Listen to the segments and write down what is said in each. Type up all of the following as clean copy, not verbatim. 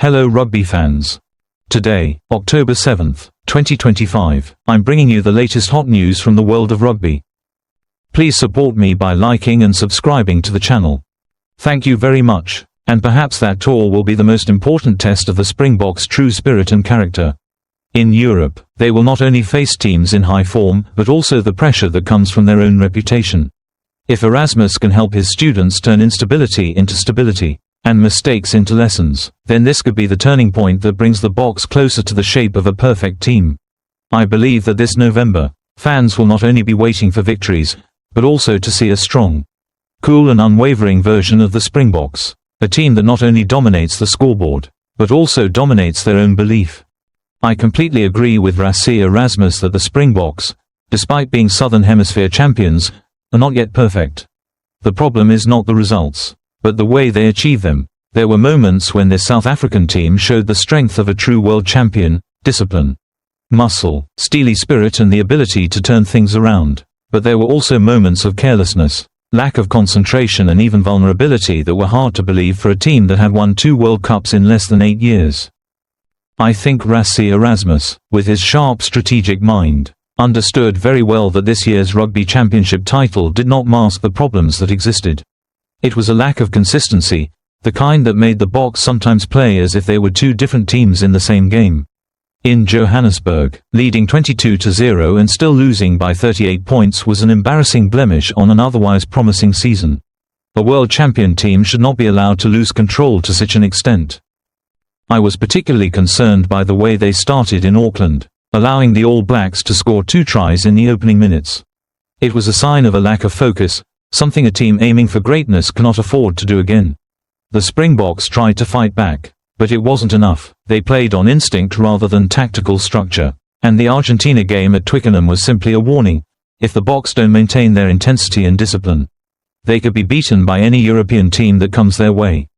Hello rugby fans. Today, October 7th, 2025, I'm bringing you the latest hot news from the world of rugby. Please support me by liking and subscribing to the channel. Thank you very much, and perhaps that tour will be the most important test of the Springboks' true spirit and character. In Europe, they will not only face teams in high form, but also the pressure that comes from their own reputation. If Erasmus can help his students turn instability into stability, and mistakes into lessons, then this could be the turning point that brings the Boks closer to the shape of a perfect team. I believe that this November, fans will not only be waiting for victories, but also to see a strong, cool and unwavering version of the Springboks, a team that not only dominates the scoreboard, but also dominates their own belief. I completely agree with Rassie Erasmus that the Springboks, despite being Southern Hemisphere champions, are not yet perfect. The problem is not the results, but the way they achieve them. There were moments when this South African team showed the strength of a true world champion: discipline, muscle, steely spirit and the ability to turn things around. But there were also moments of carelessness, lack of concentration and even vulnerability that were hard to believe for a team that had won 2 World Cups in less than 8 years. I think Rassie Erasmus, with his sharp strategic mind, understood very well that this year's Rugby Championship title did not mask the problems that existed. It was a lack of consistency, the kind that made the Boks sometimes play as if they were two different teams in the same game. In Johannesburg, leading 22-0 and still losing by 38 points was an embarrassing blemish on an otherwise promising season. A world champion team should not be allowed to lose control to such an extent. I was particularly concerned by the way they started in Auckland, allowing the All Blacks to score 2 tries in the opening minutes. It was a sign of a lack of focus, something a team aiming for greatness cannot afford to do again. The Springboks tried to fight back, but it wasn't enough. They played on instinct rather than tactical structure, and the Argentina game at Twickenham was simply a warning. If the Boks don't maintain their intensity and discipline, they could be beaten by any European team that comes their way.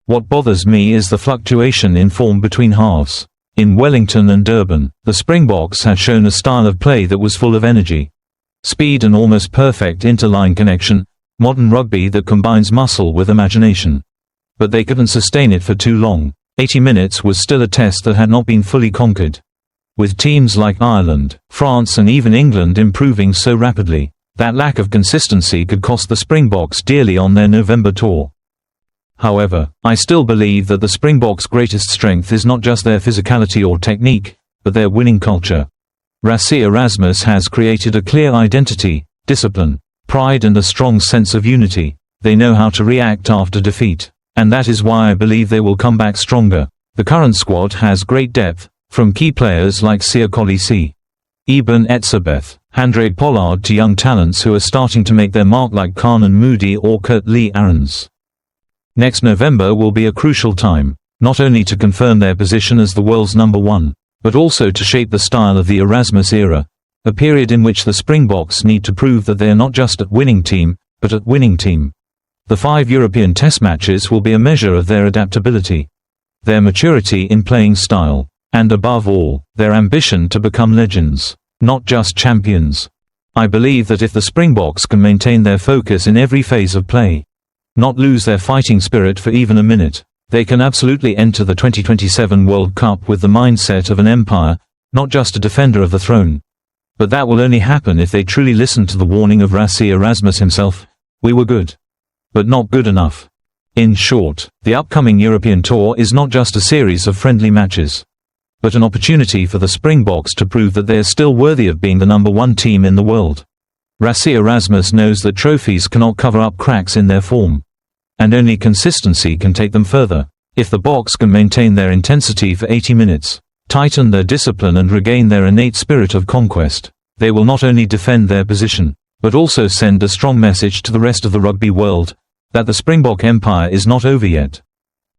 What bothers me is the fluctuation in form between halves. In Wellington and Durban, the Springboks had shown a style of play that was full of energy, speed and almost perfect interline connection, modern rugby that combines muscle with imagination. But they couldn't sustain it for too long. 80 minutes was still a test that had not been fully conquered. With teams like Ireland, France and even England improving so rapidly, that lack of consistency could cost the Springboks dearly on their November tour. However, I still believe that the Springboks' greatest strength is not just their physicality or technique, but their winning culture. Rassie Erasmus has created a clear identity, discipline, pride and a strong sense of unity. They know how to react after defeat, and that is why I believe they will come back stronger. The current squad has great depth, from key players like Siya Kolisi, Eben Etzebeth, Handré Pollard to young talents who are starting to make their mark like Kaanan Moodie or Kurt Lee Arons. Next November will be a crucial time, not only to confirm their position as the world's number 1, but also to shape the style of the Erasmus era, a period in which the Springboks need to prove that they are not just at winning team, but at winning team. The 5 European Test matches will be a measure of their adaptability, their maturity in playing style, and above all, their ambition to become legends, not just champions. I believe that if the Springboks can maintain their focus in every phase of play, not lose their fighting spirit for even a minute, they can absolutely enter the 2027 World Cup with the mindset of an empire, not just a defender of the throne. But that will only happen if they truly listen to the warning of Rassie Erasmus himself: we were good, but not good enough. In short, the upcoming European tour is not just a series of friendly matches, but an opportunity for the Springboks to prove that they are still worthy of being the number 1 team in the world. Rassie Erasmus knows that trophies cannot cover up cracks in their form, and only consistency can take them further. If the Boks can maintain their intensity for 80 minutes, tighten their discipline and regain their innate spirit of conquest, they will not only defend their position, but also send a strong message to the rest of the rugby world, that the Springbok Empire is not over yet.